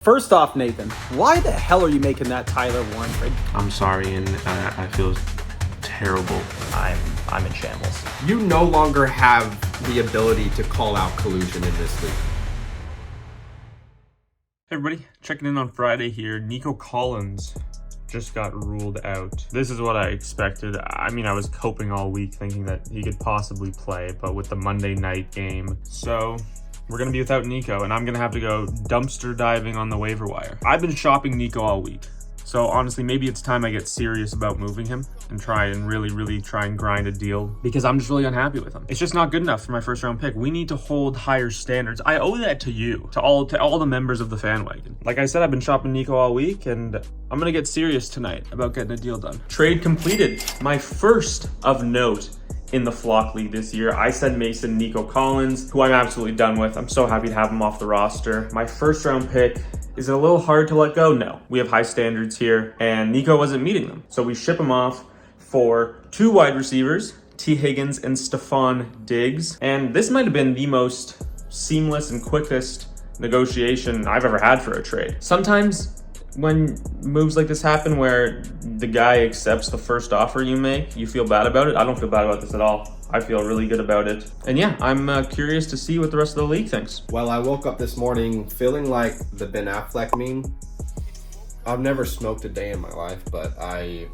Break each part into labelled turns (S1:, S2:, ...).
S1: First off, Nathan, why the hell are you making that Tyler Warren trade?
S2: I'm sorry, and I feel terrible.
S3: I'm in shambles.
S4: You no longer have the ability to call out collusion in this league.
S2: Hey everybody, checking in on Friday here. Nico Collins just got ruled out. This is what I expected. I mean, I was hoping all week thinking that he could possibly play, but with the Monday night game. So we're going to be without Nico, and I'm going to have to go dumpster diving on the waiver wire. I've been shopping Nico all week. So honestly, maybe it's time I get serious about moving him and try and really try and grind a deal, because I'm just really unhappy with him. It's just not good enough for my first round pick. We need to hold higher standards. I owe that to you, to all the members of the fan wagon. Like I said, I've been shopping Nico all week, and I'm gonna get serious tonight about getting a deal done. Trade completed. My first of note in the Flock League this year. I said Mason Nico Collins, who I'm absolutely done with. I'm so happy to have him off the roster. My first round pick. Is it a little hard to let go? No. We have high standards here, and Nico wasn't meeting them. So we ship him off for 2 wide receivers, T. Higgins and Stephon Diggs. And this might have been the most seamless and quickest negotiation I've ever had for a trade. Sometimes when moves like this happen where the guy accepts the first offer you make, you feel bad about it. I don't feel bad about this at all. I feel really good about it. And yeah, I'm curious to see what the rest of the league thinks.
S4: Well, I woke up this morning feeling like the Ben Affleck meme. I've never smoked a day in my life, but I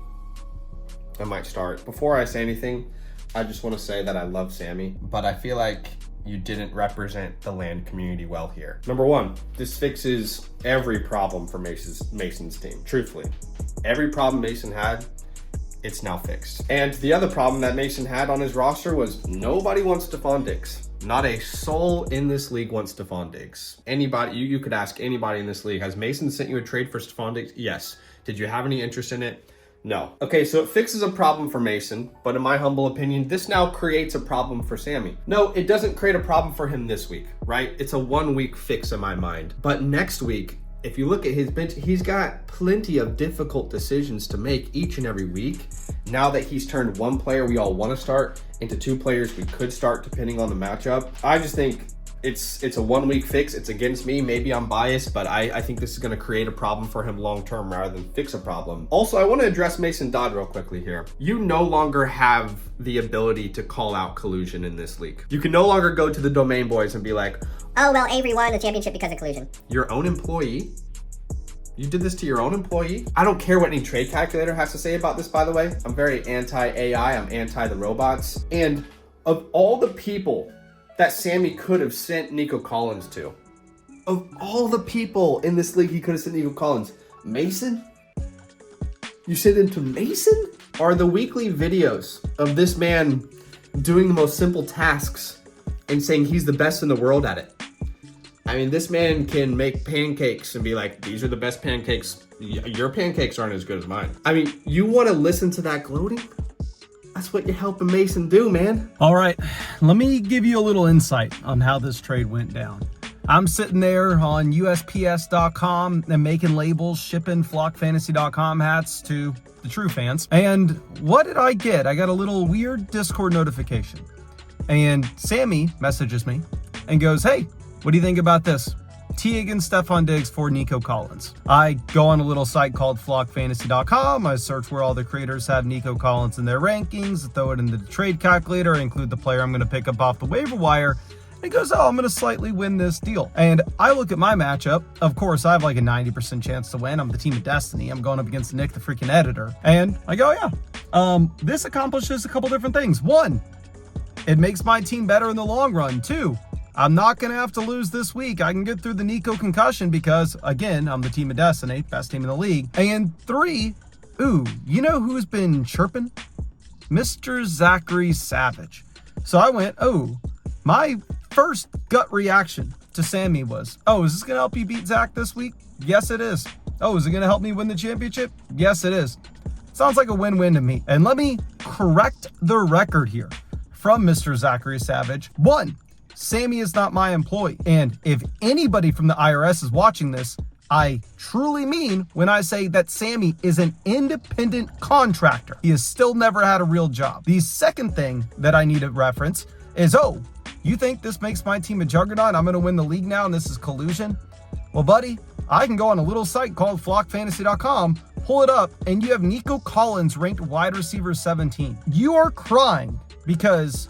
S4: might start. Before I say anything, I just want to say that I love Sammy, but I feel like you didn't represent the land community well here. Number one, this fixes every problem for Mason's team. Truthfully, every problem Mason had, it's now fixed. And the other problem that Mason had on his roster was nobody wants Stephon Diggs. Not a soul in this league wants Stephon Diggs. Anybody, you could ask anybody in this league, has Mason sent you a trade for Stephon Diggs? Yes. Did you have any interest in it? No. Okay, so it fixes a problem for Mason, but in my humble opinion, this now creates a problem for Sammy. No, it doesn't create a problem for him this week, right? It's a 1-week fix in my mind. But next week, if you look at his bench, he's got plenty of difficult decisions to make each and every week. Now that he's turned one player we all want to start into 2 players we could start depending on the matchup, I just think it's a 1-week fix. It's against me. Maybe I'm biased, but I think this is going to create a problem for him long term rather than fix a problem. Also, I want to address Mason Dodd real quickly here. You no longer have the ability to call out collusion in this league. You can no longer go to the domain boys and be like,
S5: oh, well, Avery won the championship because of collusion.
S4: Your own employee? You did this to your own employee? I don't care what any trade calculator has to say about this, by the way. I'm very anti-AI. I'm anti the robots. And of all the people that Sammy could have sent Nico Collins to, of all the people in this league he could have sent Nico Collins, Mason? You sent him to Mason? Are the weekly videos of this man doing the most simple tasks and saying he's the best in the world at it? I mean, this man can make pancakes and be like, these are the best pancakes. Your pancakes aren't as good as mine. I mean, you want to listen to that gloating? That's what you're helping Mason do, man.
S1: All right, let me give you a little insight on how this trade went down. I'm sitting there on USPS.com and making labels, shipping FlockFantasy.com hats to the true fans. And what did I get? I got a little weird Discord notification. And Sammy messages me and goes, hey, what do you think about this? T. Higgins, Stephon Diggs for Nico Collins. I go on a little site called FlockFantasy.com. I search where all the creators have Nico Collins in their rankings, throw it into the trade calculator, include the player I'm going to pick up off the waiver wire. It goes, oh, I'm going to slightly win this deal. And I look at my matchup. Of course, I have like a 90% chance to win. I'm the team of destiny. I'm going up against Nick, the freaking editor. And I go, yeah, this accomplishes a couple different things. 1, it makes my team better in the long run. 2, I'm not going to have to lose this week. I can get through the Nico concussion because, again, I'm the team of destiny, best team in the league. And 3, ooh, you know who's been chirping? Mr. Zachary Savage. So I went, oh, my first gut reaction to Sammy was, oh, is this going to help you beat Zach this week? Yes, it is. Oh, is it going to help me win the championship? Yes, it is. Sounds like a win-win to me. And let me correct the record here from Mr. Zachary Savage. 1, Sammy is not my employee. And if anybody from the IRS is watching this, I truly mean when I say that Sammy is an independent contractor. He has still never had a real job. The second thing that I need to reference is, oh, you think this makes my team a juggernaut? I'm going to win the league now and this is collusion? Well, buddy, I can go on a little site called flockfantasy.com, pull it up, and you have Nico Collins ranked wide receiver 17. You are crying because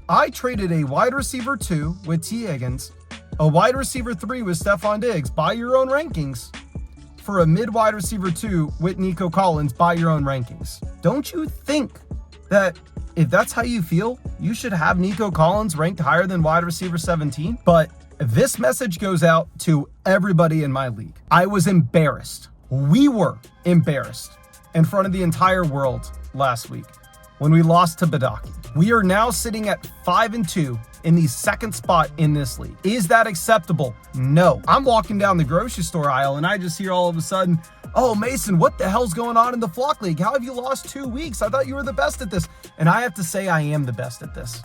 S1: I traded a wide receiver 2 with T. Higgins, a wide receiver 3 with Stephon Diggs by your own rankings, for a mid wide receiver 2 with Nico Collins by your own rankings. Don't you think that if that's how you feel, you should have Nico Collins ranked higher than wide receiver 17? But this message goes out to everybody in my league. I was embarrassed. We were embarrassed in front of the entire world last week when we lost to Badake. We are now sitting at 5-2 in the second spot in this league. Is that acceptable? No. I'm walking down the grocery store aisle and I just hear all of a sudden, oh, Mason, what the hell's going on in the Flock League? How have you lost 2 weeks? I thought you were the best at this. And I have to say I am the best at this.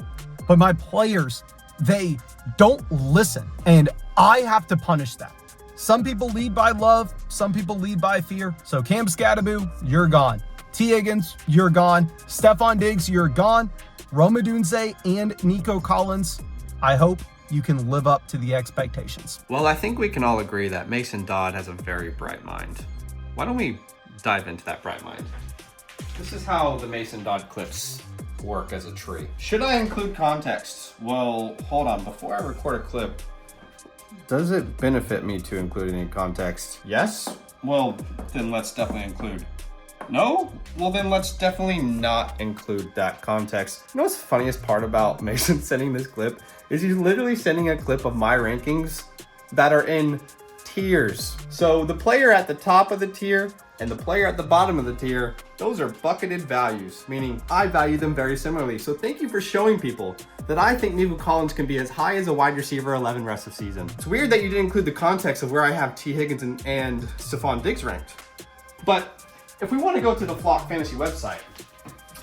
S1: But my players, they don't listen. And I have to punish that. Some people lead by love. Some people lead by fear. So Cam Scattaboo, you're gone. T. Higgins, you're gone. Stephon Diggs, you're gone. Rome Odunze and Nico Collins, I hope you can live up to the expectations.
S4: Well, I think we can all agree that Mason Dodd has a very bright mind. Why don't we dive into that bright mind? This is how the Mason Dodd clips work as a tree. Should I include context? Well, hold on. Before I record a clip, does it benefit me to include any context? Yes? Well, then let's definitely include. No? Well, then let's definitely not include that context. You know what's the funniest part about Mason sending this clip? Is he's literally sending a clip of my rankings that are in tiers. So the player at the top of the tier and the player at the bottom of the tier, those are bucketed values, meaning I value them very similarly. So thank you for showing people that I think Nico Collins can be as high as a wide receiver 11 rest of season. It's weird that you didn't include the context of where I have T. Higgins and Stephon Diggs ranked. But if we want to go to the Flock Fantasy website,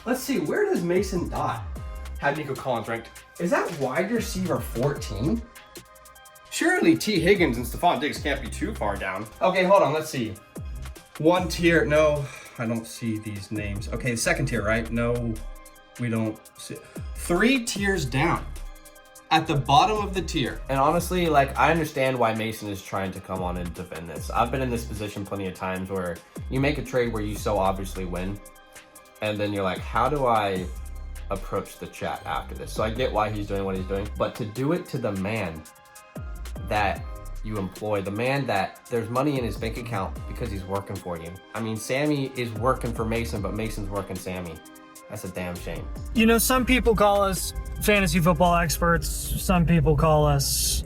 S4: let's see, where does Mason Dodd have Nico Collins ranked? Is that wide receiver 14? Surely T. Higgins and Stephon Diggs can't be too far down. Okay, hold on, let's see. One tier, no, I don't see these names. Okay, the second tier, right? No, we don't see. 3 tiers down at the bottom of the tier.
S3: And honestly, like, I understand why Mason is trying to come on and defend this. I've been in this position plenty of times where you make a trade where you so obviously win, and then you're like, how do I approach the chat after this? So I get why he's doing what he's doing, but to do it to the man that you employ, the man that there's money in his bank account because he's working for you. I mean, Sammy is working for Mason, but Mason's working Sammy. That's a damn shame.
S6: You know, some people call us fantasy football experts. Some people call us,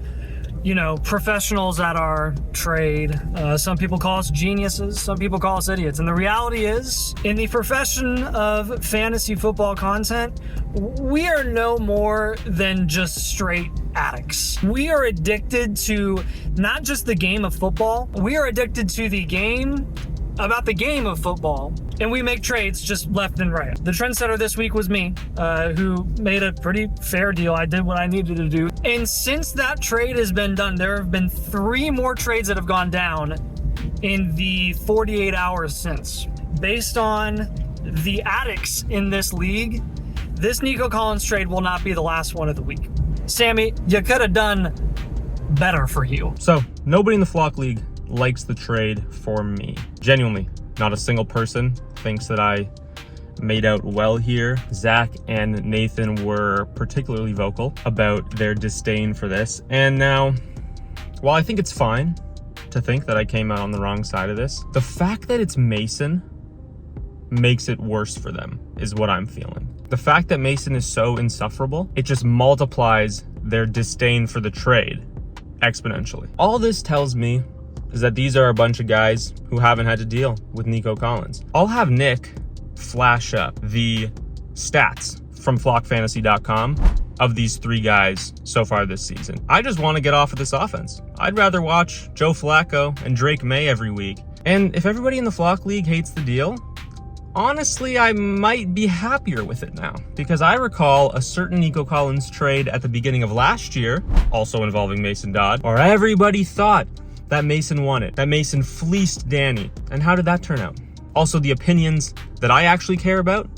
S6: you know, professionals at our trade. Some people call us geniuses. Some people call us idiots. And the reality is, in the profession of fantasy football content, we are no more than just straight addicts. We are addicted to not just the game of football. We are addicted to the game about the game of football, and we make trades just left and right. The trendsetter this week was me, who made a pretty fair deal. I did what I needed to do. And since that trade has been done, there have been 3 more trades that have gone down in the 48 hours since. Based on the addicts in this league, this Nico Collins trade will not be the last one of the week. Sammy, you could have done better for you.
S2: So nobody in the Flock League likes the trade for me. Genuinely, not a single person thinks that I made out well here. Zach and Nathan were particularly vocal about their disdain for this. And now, while I think it's fine to think that I came out on the wrong side of this, the fact that it's Mason makes it worse for them, is what I'm feeling. The fact that Mason is so insufferable, it just multiplies their disdain for the trade exponentially. All this tells me is that these are a bunch of guys who haven't had to deal with Nico Collins. I'll have Nick flash up the stats from flockfantasy.com of these 3 guys so far this season. I just want to get off of this offense. I'd rather watch Joe Flacco and Drake May every week. And if everybody in the Flock League hates the deal, honestly, I might be happier with it now, because I recall a certain Nico Collins trade at the beginning of last year, also involving Mason Dodd, where everybody thought that Mason won it, that Mason fleeced Danny. And how did that turn out? Also, the opinions that I actually care about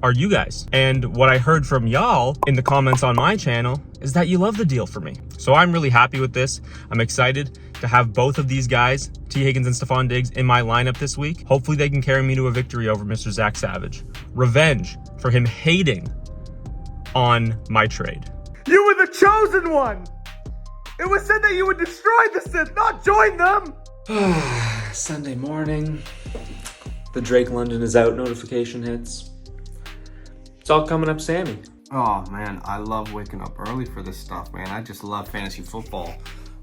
S2: are you guys. And what I heard from y'all in the comments on my channel is that you love the deal for me. So I'm really happy with this. I'm excited to have both of these guys, T. Higgins and Stephon Diggs, in my lineup this week. Hopefully they can carry me to a victory over Mr. Zach Savage. Revenge for him hating on my trade.
S1: You were the chosen one! It was said that you would destroy the Sith, not join them!
S2: Sunday morning. The Drake London is out notification hits. It's all coming up Sammy.
S4: Oh man, I love waking up early for this stuff, man. I just love fantasy football.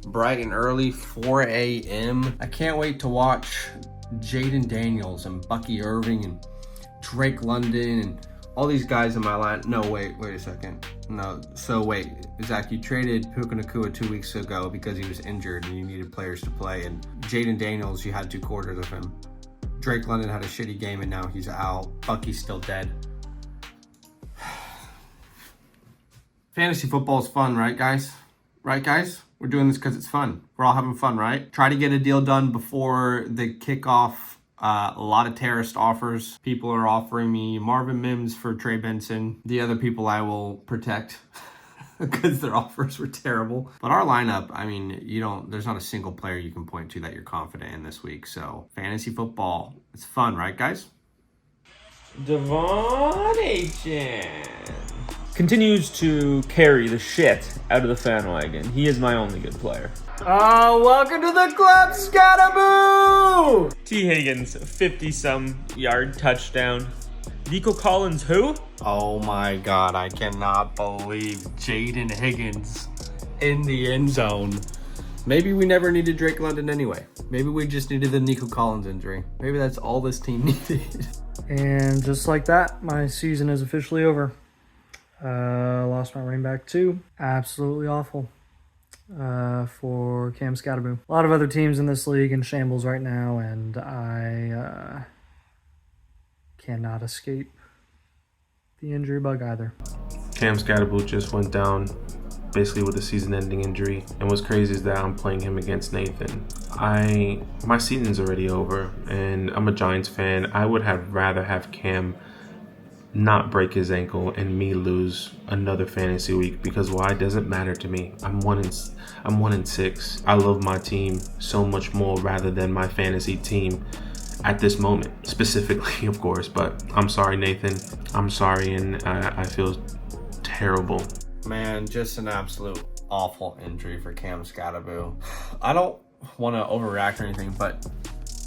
S4: Bright and early, 4 a.m. I can't wait to watch Jaden Daniels and Bucky Irving and Drake London and all these guys in my line. No, wait a second. No, so wait, Zach, you traded Puka Nacua 2 weeks ago because he was injured and you needed players to play. And Jaden Daniels, you had 2 quarters of him. Drake London had a shitty game and now he's out. Bucky's still dead. Fantasy football is fun, right, guys? Right, guys? We're doing this because it's fun. We're all having fun, right? Try to get a deal done before the kickoff. A lot of terrorist offers. People are offering me Marvin Mims for Trey Benson. The other people I will protect because their offers were terrible. But our lineup, I mean, there's not a single player you can point to that you're confident in this week. So fantasy football, it's fun, right, guys?
S2: Devon Achan continues to carry the shit out of the fan wagon. He is my only good player.
S6: Oh, welcome to the club, Scataboo!
S2: T. Higgins, 50-some yard touchdown. Nico Collins, who?
S4: Oh my God, I cannot believe Jaden Higgins in the end zone. Maybe we never needed Drake London anyway. Maybe we just needed the Nico Collins injury. Maybe that's all this team needed.
S6: And just like that, my season is officially over. Lost my running back too. Absolutely awful. For Cam Scataboo. A lot of other teams in this league in shambles right now, and I cannot escape the injury bug either.
S7: Cam Scataboo just went down basically with a season-ending injury, and what's crazy is that I'm playing him against Nathan. My season's already over, and I'm a Giants fan. I would have rather have Cam not break his ankle and me lose another fantasy week, because why doesn't matter to me. I'm 1-6. I love my team so much more rather than my fantasy team at this moment specifically, of course. But I'm sorry, Nathan. I'm sorry, and I feel terrible.
S4: Man, just an absolute awful injury for Cam Scataboo. I don't want to overreact or anything, but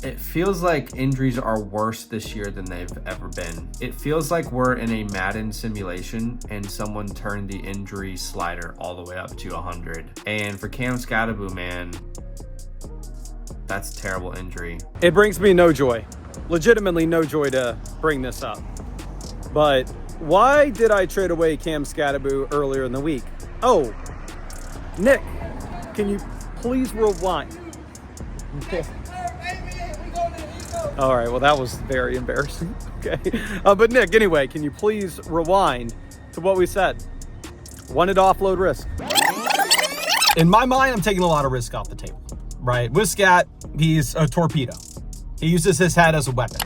S4: it feels like injuries are worse this year than they've ever been. It feels like we're in a Madden simulation and someone turned the injury slider all the way up to 100. And for Cam Scataboo, man, that's a terrible injury.
S1: It brings me no joy. Legitimately no joy to bring this up. But why did I trade away Cam Scataboo earlier in the week? Oh, Nick, can you please rewind? All right, well, that was very embarrassing. Okay. But Nick, anyway, can you please rewind to what we said? Wanted to offload risk. In my mind, I'm taking a lot of risk off the table, right? With Scat, he's a torpedo. He uses his head as a weapon.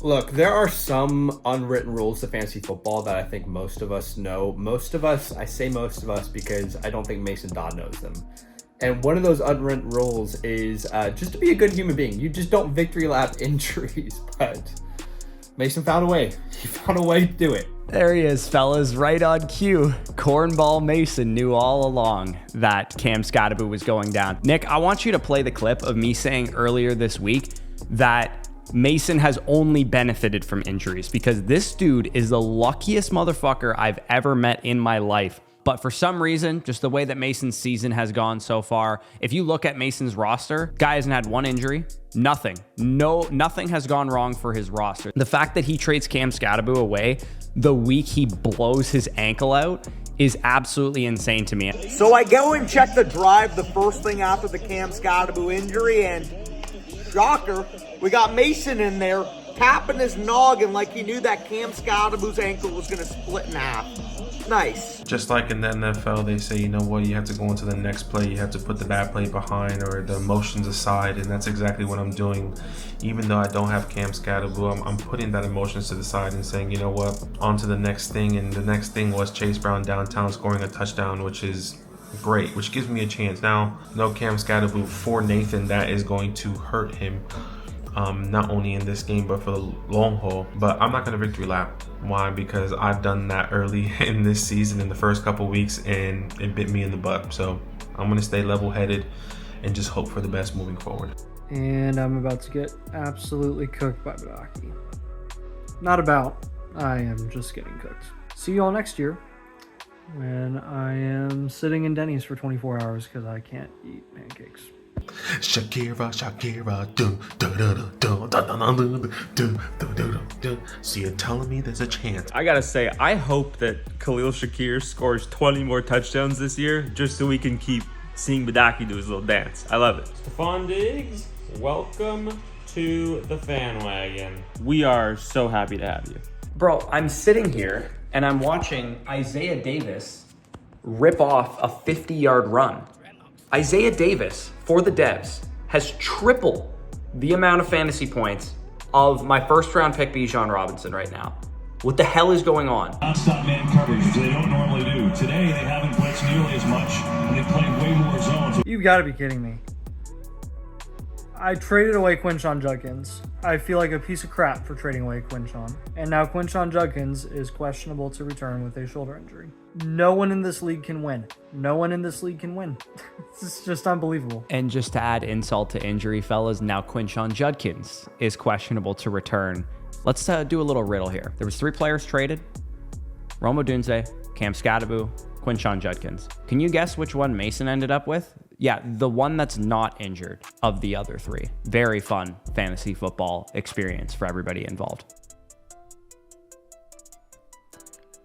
S4: Look, there are some unwritten rules to fantasy football that I think most of us know. Most of us, I say most of us because I don't think Mason Dodd knows them. And one of those unwritten rules is just to be a good human being. You just don't victory lap injuries. But Mason found a way. He found a way to do it.
S8: There he is, fellas, right on cue. Cornball Mason knew all along that Cam Scataboo was going down. Nick, I want you to play the clip of me saying earlier this week that Mason has only benefited from injuries, because this dude is the luckiest motherfucker I've ever met in my life. But for some reason, just the way that Mason's season has gone so far, if you look at Mason's roster, guy hasn't had one injury, nothing has gone wrong for his roster. The fact that he trades Cam Scataboo away the week he blows his ankle out is absolutely insane to me.
S9: So I go and check the drive the first thing after the Cam Scataboo injury, and shocker, we got Mason in there tapping his noggin like he knew that Cam Scataboo's ankle was going to split in half. Nice.
S7: Just like in the NFL, they say, you know what, you have to go into the next play, you have to put the bad play behind or the emotions aside, and that's exactly what I'm doing. Even though I don't have Cam Scatterblue, I'm putting that emotions to the side and saying, you know what, on to the next thing. And the next thing was Chase Brown downtown scoring a touchdown, which is great, which gives me a chance. Now, no Cam Scatterblue for Nathan, that is going to hurt him. Not only in this game, but for the long haul. But I'm not going to victory lap. Why? Because I've done that early in this season in the first couple weeks, and it bit me in the butt. So I'm going to stay level-headed and just hope for the best moving forward.
S6: And I'm about to get absolutely cooked by Badake. Not about. I am just getting cooked. See you all next year when I am sitting in Denny's for 24 hours because I can't eat pancakes.
S7: Shakira, do do do do do do do do. So you're telling me there's a chance?
S2: I gotta say, I hope that Khalil Shakir scores 20 more touchdowns this year, just so we can keep seeing Badake do his little dance. I love it. Stephon Diggs, welcome to the fan wagon. We are so happy to have you.
S8: Bro, I'm sitting here and I'm watching Isaiah Davis rip off a 50-yard run. Isaiah Davis, for the Devs, has triple the amount of fantasy points of my first-round pick, Bijan Robinson, right now. What the hell is going on?
S10: Non-stop man coverage, which they don't normally do. Today, they haven't blitzed nearly as much, and they played way more zones.
S6: You've got to be kidding me. I traded away Quinshon Judkins. I feel like a piece of crap for trading away Quinshon. And now Quinshon Judkins is questionable to return with a shoulder injury. No one in this league can win. No one in this league can win. It's just unbelievable.
S8: And just to add insult to injury, fellas, now Quinshon Judkins is questionable to return. Let's do a little riddle here. There was 3 players traded. Rome Odunze, Cam Scatterblue, Quinshon Judkins. Can you guess which one Mason ended up with? Yeah, the one that's not injured of the other 3. Very fun fantasy football experience for everybody involved.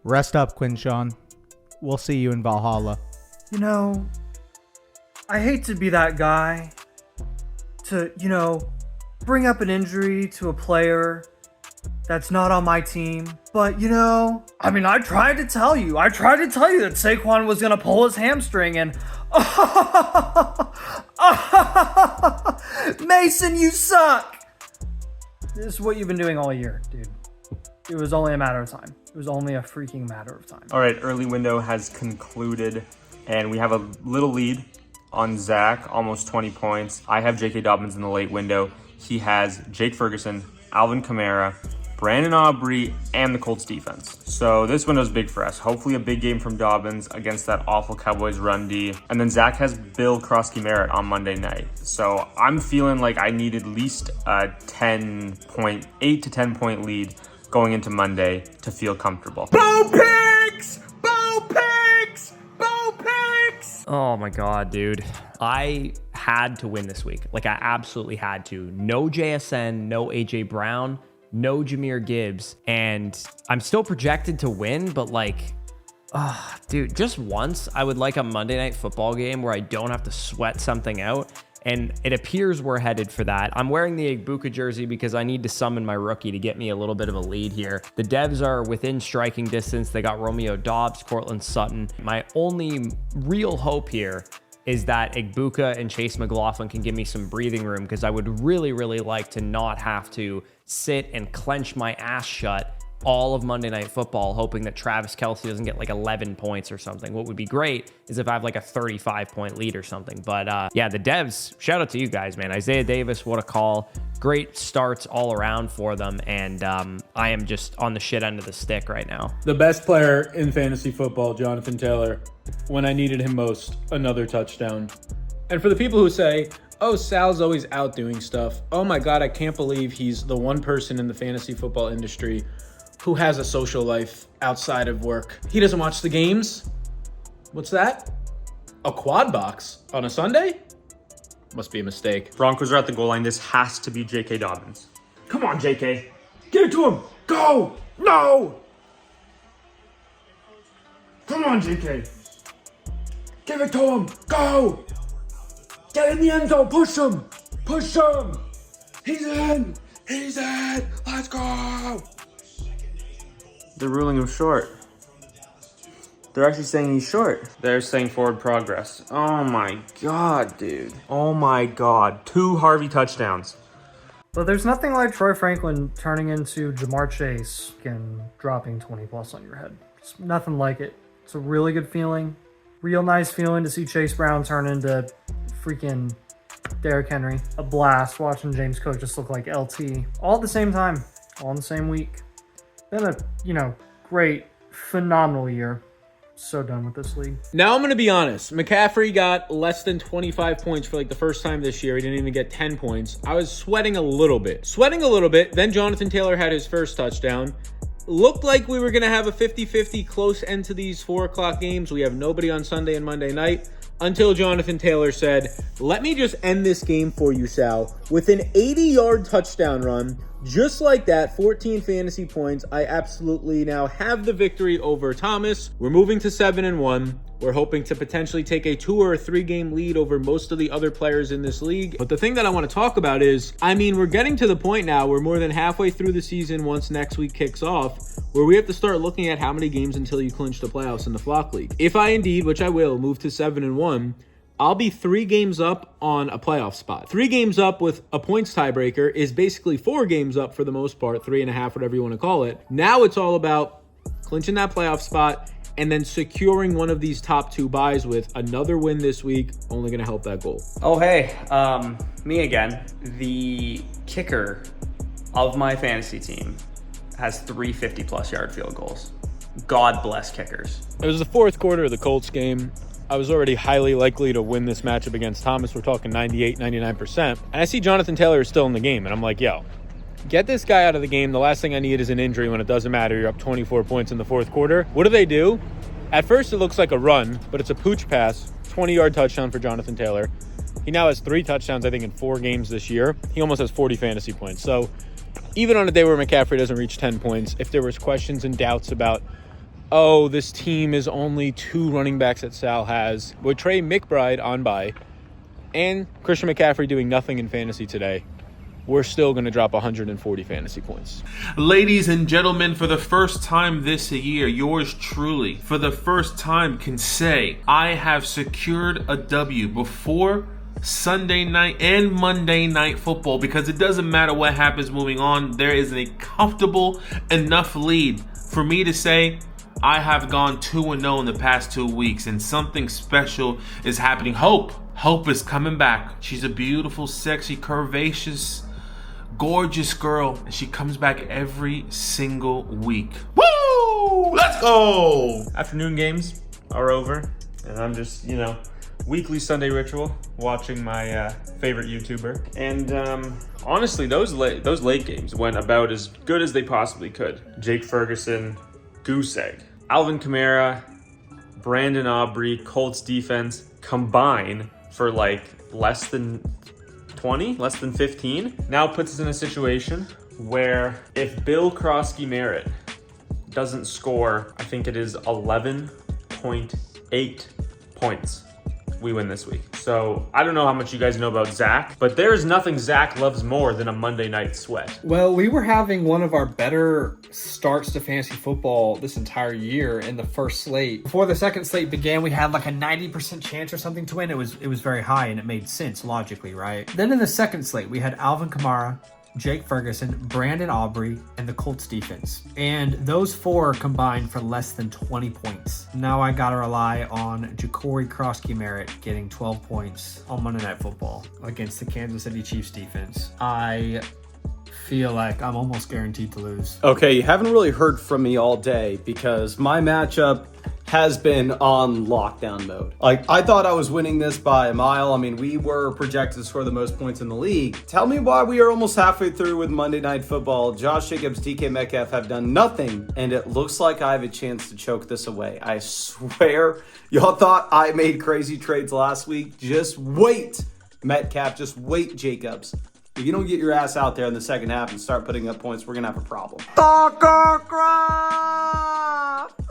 S11: Rest up, Quinshon. We'll see you in Valhalla.
S6: You know, I hate to be that guy to, bring up an injury to a player that's not on my team. But, I tried to tell you that Saquon was going to pull his hamstring and... Mason, you suck! This is what you've been doing all year, dude. It was only a matter of time. It was only a freaking matter of time.
S2: All right, early window has concluded, and we have a little lead on Zach, almost 20 points. I have J.K. Dobbins in the late window. He has Jake Ferguson, Alvin Kamara, Brandon Aubrey, and the Colts defense. So this window's big for us. Hopefully a big game from Dobbins against that awful Cowboys run D. And then Zach has Bill Krosky-Merritt on Monday night. So I'm feeling like I need at least a 8 to 10 point lead going into Monday to feel comfortable.
S9: Bo Picks! Bo Picks! Bo Picks!
S8: Oh my God, dude. I had to win this week. Like, I absolutely had to. No JSN, no AJ Brown, no Jahmyr Gibbs. And I'm still projected to win, but dude, just once I would like a Monday Night Football game where I don't have to sweat something out. And it appears we're headed for that. I'm wearing the Igbuka jersey because I need to summon my rookie to get me a little bit of a lead here. The Devs are within striking distance. They got Romeo Dobbs, Cortland Sutton. My only real hope here is that Igbuka and Chase McLaughlin can give me some breathing room, because I would really, really like to not have to sit and clench my ass shut all of Monday Night Football, hoping that Travis Kelce doesn't get 11 points or something. What would be great is if I have a 35-point lead or something. But yeah, the Devs, shout out to you guys, man. Isaiah Davis, what a call. Great starts all around for them. And I am just on the shit end of the stick right now.
S12: The best player in fantasy football, Jonathan Taylor, when I needed him most, another touchdown. And for the people who say, oh, Sal's always out doing stuff. Oh my God, I can't believe he's the one person in the fantasy football industry who has a social life outside of work. He doesn't watch the games. What's that? A quad box on a Sunday? Must be a mistake.
S2: Broncos are at the goal line. This has to be J.K. Dobbins. Come on, J.K. Give it to him. Go. No. Come on, J.K. Give it to him. Go. Get in the end zone. Push him. Push him. He's in. He's in. Let's go. They're ruling him short. They're actually saying he's short. They're saying forward progress. Oh my God, dude. Oh my God. 2 Harvey touchdowns.
S6: But there's nothing like Troy Franklin turning into Jamar Chase and dropping 20 plus on your head. It's nothing like it. It's a really good feeling. Real nice feeling to see Chase Brown turn into freaking Derrick Henry. A blast watching James Cook just look like LT. All at the same time. All in the same week. Been a, great, phenomenal year. So done with this league.
S12: Now I'm going to be honest. McCaffrey got less than 25 points for the first time this year. He didn't even get 10 points. I was sweating a little bit. Then Jonathan Taylor had his first touchdown. Looked like we were going to have a 50-50 close end to these 4 o'clock games. We have nobody on Sunday and Monday night until Jonathan Taylor said, let me just end this game for you, Sal, with an 80-yard touchdown run. Just like that, 14 fantasy points. I absolutely now have the victory over Thomas. We're moving to 7-1. We're hoping to potentially take a 2 or 3 game lead over most of the other players in this league. But the thing that I want to talk about is, we're getting to the point now, we're more than halfway through the season once next week kicks off, where we have to start looking at how many games until you clinch the playoffs in the Flock League. If I indeed, which I will, move to 7-1, I'll be 3 games up on a playoff spot. 3 games up with a points tiebreaker is basically 4 games up for the most part, 3.5, whatever you want to call it. Now it's all about clinching that playoff spot and then securing one of these top 2 buys with another win this week, only going to help that goal.
S8: Oh, hey, me again. The kicker of my fantasy team has 3 50-plus yard field goals. God bless kickers.
S12: It was the 4th quarter of the Colts game. I was already highly likely to win this matchup against Thomas. We're talking 98, 99%. And I see Jonathan Taylor is still in the game. And I'm like, yo, get this guy out of the game. The last thing I need is an injury when it doesn't matter. You're up 24 points in the 4th quarter. What do? At first, it looks like a run, but it's a pooch pass. 20-yard touchdown for Jonathan Taylor. He now has 3 touchdowns, I think, in 4 games this year. He almost has 40 fantasy points. So even on a day where McCaffrey doesn't reach 10 points, if there was questions and doubts about, oh, this team is only 2 running backs that Sal has, with Trey McBride on bye and Christian McCaffrey doing nothing in fantasy today, we're still going to drop 140 fantasy points.
S7: Ladies and gentlemen, for the first time this year, yours truly, for the first time can say, I have secured a W before Sunday night and Monday night football, because it doesn't matter what happens moving on. There is a comfortable enough lead for me to say, I have gone 2-0 in the past 2 weeks, and something special is happening. Hope is coming back. She's a beautiful, sexy, curvaceous, gorgeous girl, and she comes back every single week. Woo! Let's go!
S2: Afternoon games are over, and I'm just, weekly Sunday ritual, watching my favorite YouTuber. And honestly, those late games went about as good as they possibly could. Jake Ferguson, goose egg. Alvin Kamara, Brandon Aubrey, Colts defense combine for less than 20, less than 15. Now puts us in a situation where if Bill Krosky-Merritt doesn't score, I think it is 11.8 points, we win this week. So I don't know how much you guys know about Zach, but there's nothing Zach loves more than a Monday night sweat.
S1: Well, we were having one of our better starts to fantasy football this entire year in the first slate. Before the second slate began, we had a 90% chance or something to win. It was very high, and it made sense logically, right? Then in the second slate, we had Alvin Kamara, Jake Ferguson, Brandon Aubrey, and the Colts defense. And those 4 combined for less than 20 points. Now I gotta rely on Ja'Cory Krosky-Merritt getting 12 points on Monday Night Football against the Kansas City Chiefs defense. I feel like I'm almost guaranteed to lose.
S13: Okay, you haven't really heard from me all day because my matchup has been on lockdown mode. I thought I was winning this by a mile. We were projected to score the most points in the league. Tell me why we are almost halfway through with Monday Night Football. Josh Jacobs, DK Metcalf have done nothing, and it looks like I have a chance to choke this away. I swear, y'all thought I made crazy trades last week. Just wait, Metcalf. Just wait, Jacobs. If you don't get your ass out there in the second half and start putting up points, we're going to have a problem.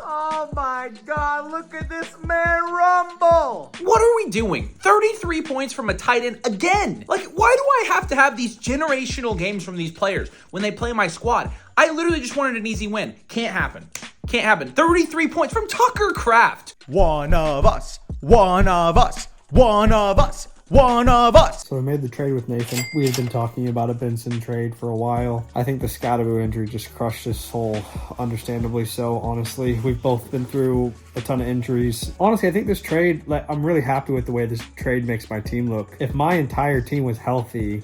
S9: Oh my God, look at this man rumble.
S14: What are we doing? 33 points from a tight end again. Why do I have to have these generational games from these players when they play my squad? I literally just wanted an easy win. Can't happen. Can't happen. 33 points from Tucker Kraft.
S11: One of us. One of us. One of us. One of us.
S15: So I made the trade with Nathan. We had been talking about a Benson trade for a while. I think the Scottaboo injury just crushed his soul, understandably so, honestly. We've both been through a ton of injuries. Honestly, I think this trade, I'm really happy with the way this trade makes my team look. If my entire team was healthy,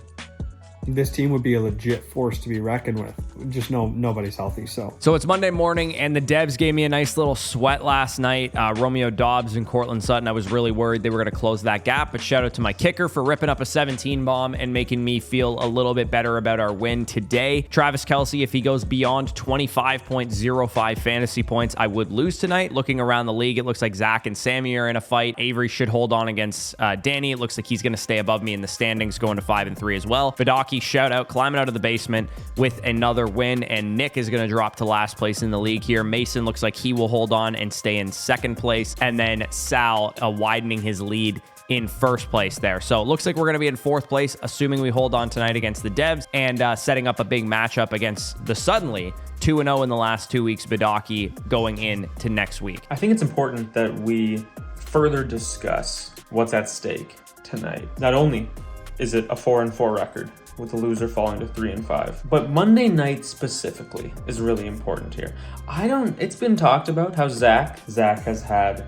S15: this team would be a legit force to be reckoned with. Just nobody's healthy. So
S8: it's Monday morning, and the Devs gave me a nice little sweat last night. Romeo Dobbs and Cortland Sutton, I was really worried they were going to close that gap, but shout out to my kicker for ripping up a 17 bomb and making me feel a little bit better about our win today. Travis Kelce, if he goes beyond 25.05 fantasy points, I would lose tonight. Looking around the league, it looks like Zach and Sammy are in a fight. Avery should hold on against Danny. It looks like he's going to stay above me in the standings, going to 5-3 as well. Badake, shout out, climbing out of the basement with another win, and Nick is going to drop to last place in the league here. Mason looks like he will hold on and stay in second place, and then Sal widening his lead in first place there. So it looks like we're going to be in fourth place, assuming we hold on tonight against the Devs, and setting up a big matchup against the suddenly 2-0 in the last 2 weeks Badake going into next week.
S2: I think it's important that we further discuss what's at stake tonight. Not only is it a 4-4 record, with the loser falling to 3-5. But Monday night specifically is really important here. It's been talked about how Zach has had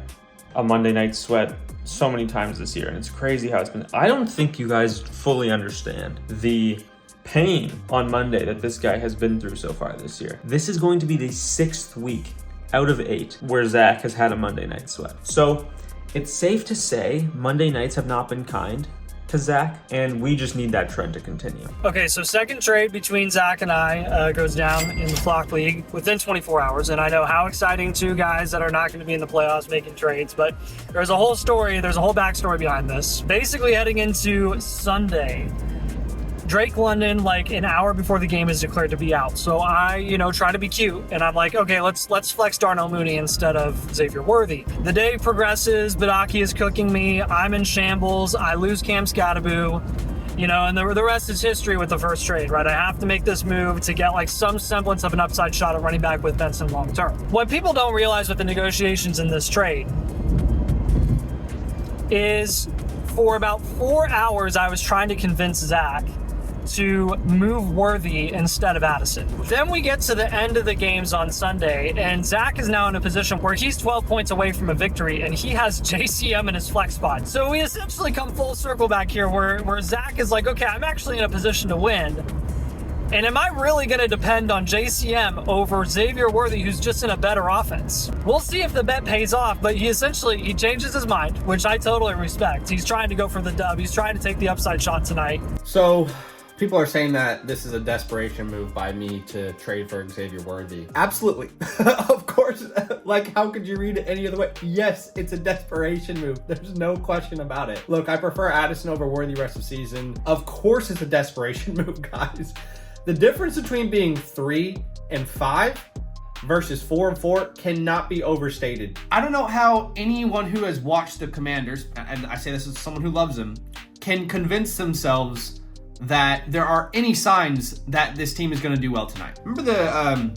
S2: a Monday night sweat so many times this year, and it's crazy how it's been. I don't think you guys fully understand the pain on Monday that this guy has been through so far this year. This is going to be the 6th week out of 8 where Zach has had a Monday night sweat. So it's safe to say Monday nights have not been kind to Zach, and we just need that trend to continue.
S6: Okay, so second trade between Zach and I goes down in the Flock League within 24 hours, and I know how exciting two guys that are not going to be in the playoffs making trades, but there's a whole backstory behind this. Basically, heading into Sunday, Drake London, like an hour before the game is declared to be out. So I, try to be cute, and I'm like, okay, let's flex Darnell Mooney instead of Xavier Worthy. The day progresses, Badake is cooking me, I'm in shambles, I lose Cam Scottaboo, and the rest is history with the first trade, right? I have to make this move to get like some semblance of an upside shot at running back with Benson long term. What people don't realize with the negotiations in this trade is for about 4 hours I was trying to convince Zach to move Worthy instead of Addison. Then we get to the end of the games on Sunday, and Zach is now in a position where he's 12 points away from a victory, and he has JCM in his flex spot. So we essentially come full circle back here where Zach is like, okay, I'm actually in a position to win. And am I really going to depend on JCM over Xavier Worthy, who's just in a better offense? We'll see if the bet pays off, but he changes his mind, which I totally respect. He's trying to go for the dub. He's trying to take the upside shot tonight.
S4: So people are saying that this is a desperation move by me to trade for Xavier Worthy. Absolutely. Of course. How could you read it any other way? Yes, it's a desperation move. There's no question about it. Look, I prefer Addison over Worthy rest of season. Of course it's a desperation move, guys. The difference between being 3-5 versus 4-4 cannot be overstated. I don't know how anyone who has watched the Commanders, and I say this as someone who loves them, can convince themselves that there are any signs that this team is going to do well tonight. Remember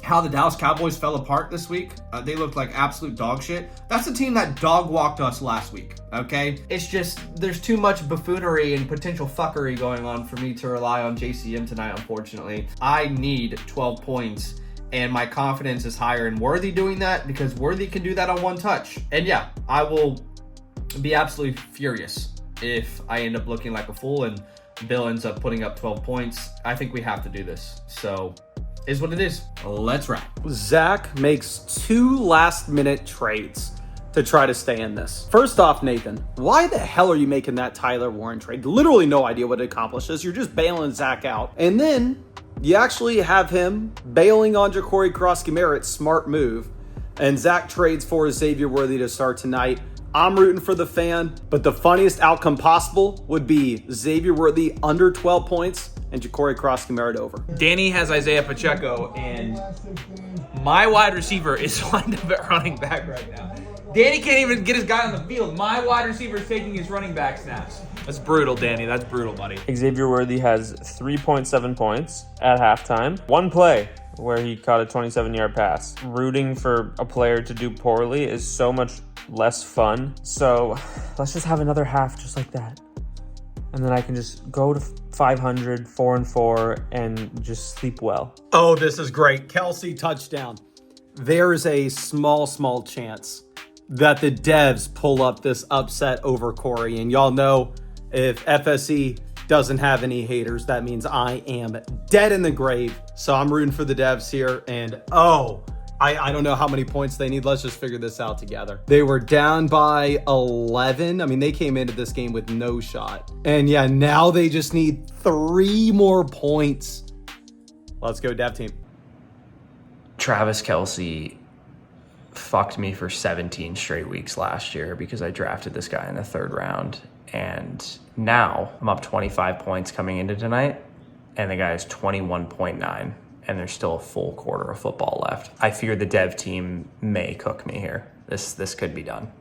S4: how the Dallas Cowboys fell apart this week? They looked like absolute dog shit. That's the team that dog walked us last week, okay? It's just, there's too much buffoonery and potential fuckery going on for me to rely on JCM tonight, unfortunately. I need 12 points, and my confidence is higher in Worthy doing that because Worthy can do that on one touch. And yeah, I will be absolutely furious if I end up looking like a fool and Bill ends up putting up 12 points. I think we have to do this. So, is what it is. Let's wrap.
S13: Zach makes 2 last-minute trades to try to stay in this. First off, Nathan, why the hell are you making that Tyler Warren trade? Literally no idea what it accomplishes. You're just bailing Zach out. And then you actually have him bailing on Ja'Cory Cross-Merritt. Smart move. And Zach trades for Xavier Worthy to start tonight. I'm rooting for the fan, but the funniest outcome possible would be Xavier Worthy under 12 points and Ja'Cory Cross-Merritt over.
S14: Danny has Isaiah Pacheco, and my wide receiver is lined up at running back right now. Danny can't even get his guy on the field. My wide receiver is taking his running back snaps. That's brutal, Danny. That's brutal, buddy.
S2: Xavier Worthy has 3.7 points at halftime. One play where he caught a 27-yard pass. Rooting for a player to do poorly is so much less fun. So let's just have another half just like that. And then I can just go to 500, 4-4, and just sleep well.
S13: Oh, this is great. Kelsey touchdown. There's a small chance that the Devs pull up this upset over Corey. And y'all know if FSE doesn't have any haters, that means I am dead in the grave. So I'm rooting for the Devs here. And I don't know how many points they need. Let's just figure this out together. They were down by 11. I mean, they came into this game with no shot. And yeah, now they just need 3 more points. Let's go, Dev team.
S8: Travis Kelce fucked me for 17 straight weeks last year because I drafted this guy in the 3rd round. And now I'm up 25 points coming into tonight, and the guy is 21.9, and there's still a full quarter of football left. I fear the Dev team may cook me here. This could be done.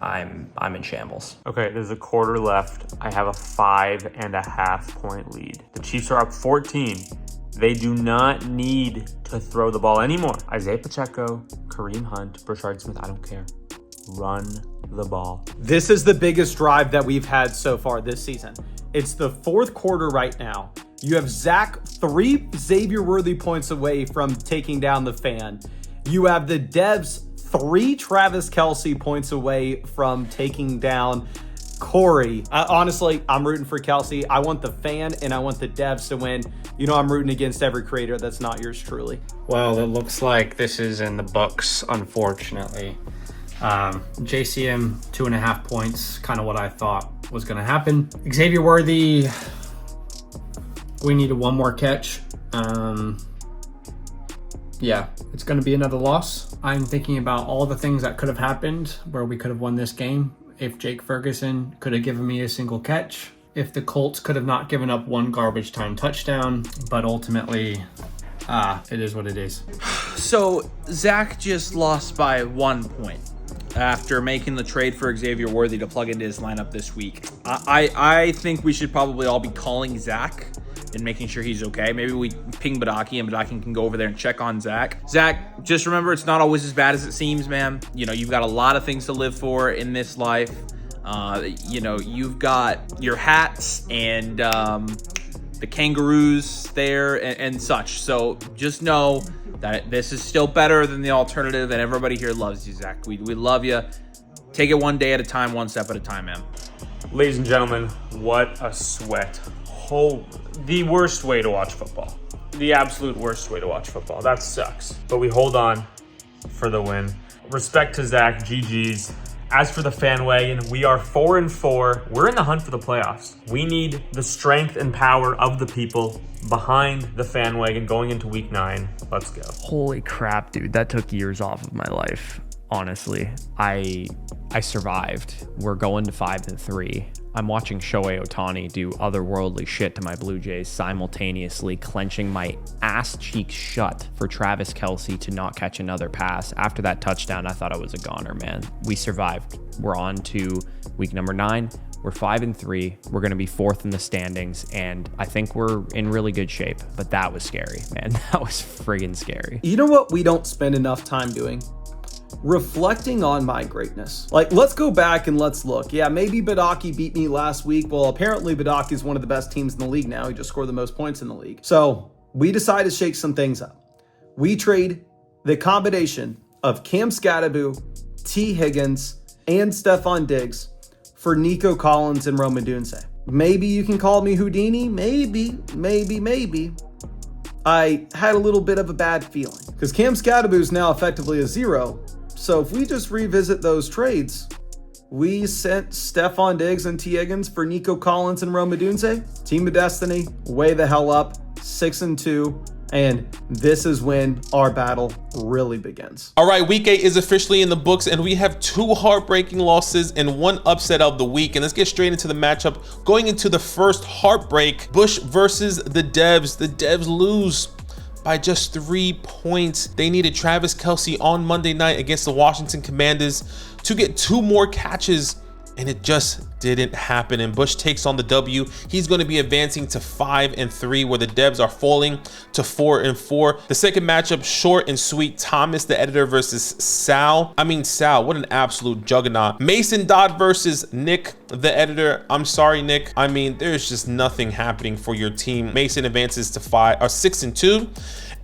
S8: I'm in shambles.
S2: Okay, there's a quarter left. I have a 5.5 point lead. The Chiefs are up 14. They do not need to throw the ball anymore. Isaiah Pacheco, Kareem Hunt, Brashard Smith, I don't care. Run the ball.
S13: This is the biggest drive that we've had so far this season. It's the 4th quarter right now. You have Zach 3 Xavier-worthy points away from taking down the fan. You have the Devs 3 Travis Kelce points away from taking down Corey. Honestly, I'm rooting for Kelce. I want the fan and I want the Devs to win. You know, I'm rooting against every creator that's not yours truly.
S3: Well, it looks like this is in the books, unfortunately. JCM 2.5 points, kind of what I thought was going to happen. Xavier Worthy, we needed 1 more catch. Yeah, it's going to be another loss. I'm thinking about all the things that could have happened where we could have won this game. If Jake Ferguson could have given me a single catch, if the Colts could have not given up 1 garbage time touchdown, but ultimately, it is what it is.
S14: So Zach just lost by 1 point after making the trade for Xavier Worthy to plug into his lineup this week. I think we should probably all be calling Zach and making sure he's okay. Maybe we ping Badake and Badake can go over there and check on Zach. Zach, just remember, it's not always as bad as it seems, man. You know, you've got a lot of things to live for in this life. You know, you've got your hats and the kangaroos there and such. So just know that this is still better than the alternative, and everybody here loves you, Zach. We love you. Take it one day at a time, one step at a time, man.
S2: Ladies and gentlemen, what a sweat. The worst way to watch football. The absolute worst way to watch football. That sucks. But we hold on for the win. Respect to Zach, GG's. As for the fan wagon, we are 4-4. We're in the hunt for the playoffs. We need the strength and power of the people behind the fan wagon going into week 9. Let's go.
S8: Holy crap, dude. That took years off of my life. Honestly, I survived. We're going to 5-3. I'm watching Shohei Ohtani do otherworldly shit to my Blue Jays, simultaneously clenching my ass cheeks shut for Travis Kelce to not catch another pass. After that touchdown, I thought I was a goner, man. We survived. We're on to week number 9. We're 5-3. We're going to be 4th in the standings, and I think we're in really good shape. But that was scary, man. That was friggin' scary.
S13: You know what we don't spend enough time doing? Reflecting on my greatness. Like, let's go back and let's look. Yeah, maybe Badake beat me last week. Well, apparently Badake is one of the best teams in the league now. He just scored the most points in the league. So we decided to shake some things up. We trade the combination of Cam Scatterbu, T. Higgins, and Stephon Diggs for Nico Collins and Rome Odunze. Maybe you can call me Houdini. Maybe. I had a little bit of a bad feeling because Cam Scatterbu is now effectively a 0. So if we just revisit those trades, we sent Stephon Diggs and T. Higgins for Nico Collins and Rome Odunze. Team of Destiny, way the hell up, 6-2. And this is when our battle really begins.
S16: All right, week 8 is officially in the books, and we have 2 heartbreaking losses and 1 upset of the week. And let's get straight into the matchup. Going into the first heartbreak, Bush versus the Devs. The Devs lose by just 3 points. They needed Travis Kelce on Monday night against the Washington Commanders to get 2 more catches and it just didn't happen. And Bush takes on the W. He's going to be advancing to 5-3, where the Devs are falling to 4-4. The second matchup, short and sweet. Thomas, the editor, versus Sal. Sal, what an absolute juggernaut. Mason Dodd versus Nick, the editor. I'm sorry, Nick. There's just nothing happening for your team. Mason advances to 6-2,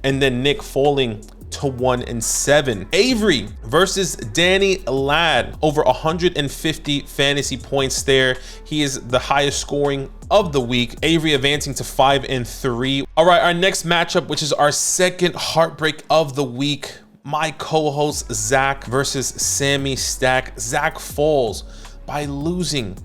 S16: and then Nick falling to 1-7. Avery versus Danny Ladd, over 150 fantasy points there. He is the highest scoring of the week. Avery advancing to 5-3. All right, our next matchup, which is our second heartbreak of the week. My co-host Zach versus Sammy Stack. Zach falls by losing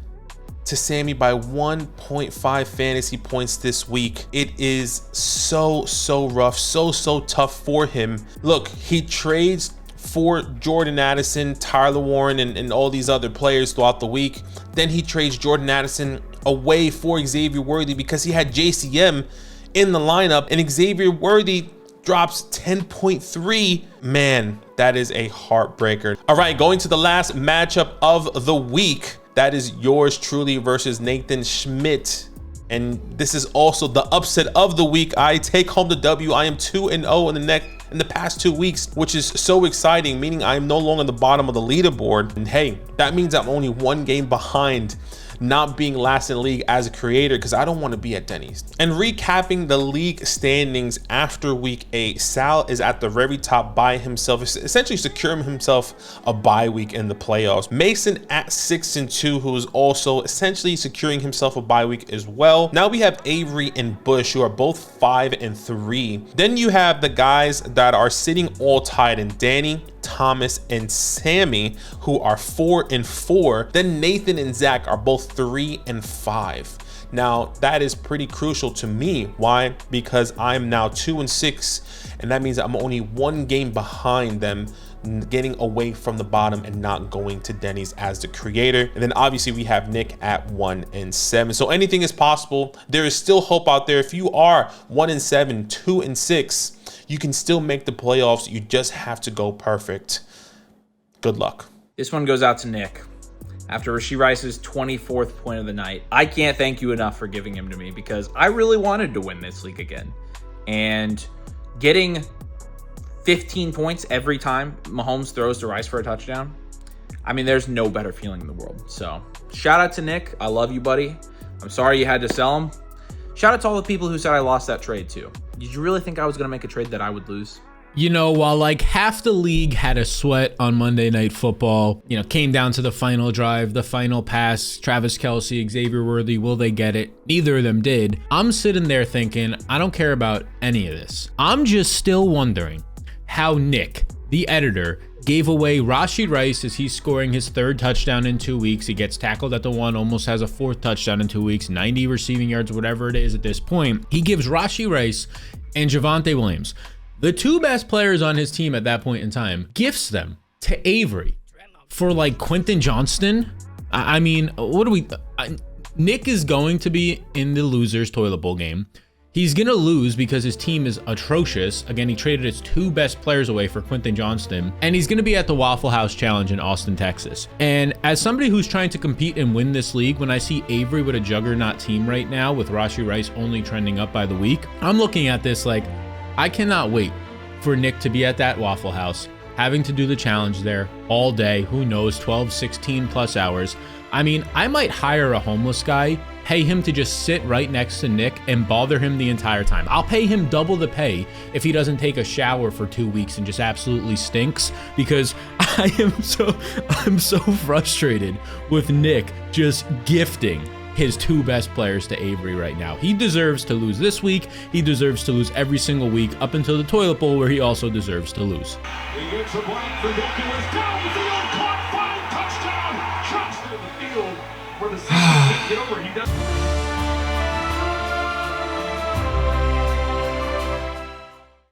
S16: to Sammy by 1.5 fantasy points this week. It is so rough, so tough for him. Look, he trades for Jordan Addison, Tyler Warren, and all these other players throughout the week. Then he trades Jordan Addison away for Xavier Worthy because he had JCM in the lineup, and Xavier Worthy drops 10.3. Man, that is a heartbreaker. All right, going to the last matchup of the week. That is yours truly versus Nathan Schmidt. And this is also the upset of the week. I take home the W. I am 2-0 in the past 2 weeks, which is so exciting, meaning I am no longer on the bottom of the leaderboard. And hey, that means I'm only 1 game behind not being last in the league as a creator, because I don't want to be at Denny's. And recapping the league standings after week 8, Sal is at the very top by himself, essentially securing himself a bye week in the playoffs. Mason at 6-2, who is also essentially securing himself a bye week as well. Now we have Avery and Bush, who are both 5-3. Then you have the guys that are sitting all tied in Danny, Thomas, and Sammy, who are 4-4. Then Nathan and Zach are both 3-5. Now that is pretty crucial to me. Why? Because I'm now 2-6, and that means I'm only 1 game behind them, getting away from the bottom and not going to Denny's as the creator. And then obviously we have Nick at 1-7. So anything is possible. There is still hope out there. If you are 1-7, 2-6, you can still make the playoffs. You just have to go perfect. Good luck.
S14: This one goes out to Nick. After Rashee Rice's 24th point of the night, I can't thank you enough for giving him to me, because I really wanted to win this league again. And getting 15 points every time Mahomes throws to Rice for a touchdown, there's no better feeling in the world. So shout out to Nick. I love you, buddy. I'm sorry you had to sell him. Shout out to all the people who said I lost that trade too. Did you really think I was going to make a trade that I would lose?
S12: While like half the league had a sweat on Monday Night Football, came down to the final drive, the final pass, Travis Kelce, Xavier Worthy, will they get it? Neither of them did. I'm sitting there thinking, I don't care about any of this. I'm just still wondering how Nick, the editor, gave away Rashee Rice as he's scoring his 3rd touchdown in 2 weeks. He gets tackled at the 1, almost has a 4th touchdown in 2 weeks, 90 receiving yards, whatever it is at this point. He gives Rashee Rice and Javonte Williams, the 2 best players on his team at that point in time, gifts them to Avery for like Quentin Johnston. What do we... Nick is going to be in the loser's toilet bowl game. He's going to lose because his team is atrocious. Again, he traded his 2 best players away for Quentin Johnston. And he's going to be at the Waffle House Challenge in Austin, Texas. And as somebody who's trying to compete and win this league, when I see Avery with a juggernaut team right now, with Rashee Rice only trending up by the week, I'm looking at this like, I cannot wait for Nick to be at that Waffle House, having to do the challenge there all day. Who knows, 12, 16 plus hours. I might hire a homeless guy, pay him to just sit right next to Nick and bother him the entire time. I'll pay him double the pay if he doesn't take a shower for 2 weeks and just absolutely stinks, because I'm so frustrated with Nick just gifting his 2 best players to Avery right now. He deserves to lose this week. He deserves to lose every single week up until the toilet bowl, where he also deserves to lose.
S10: He gets a block for Douglas down the field, caught 5, touchdown. Johnston in the field for the 6th. Get over. He does.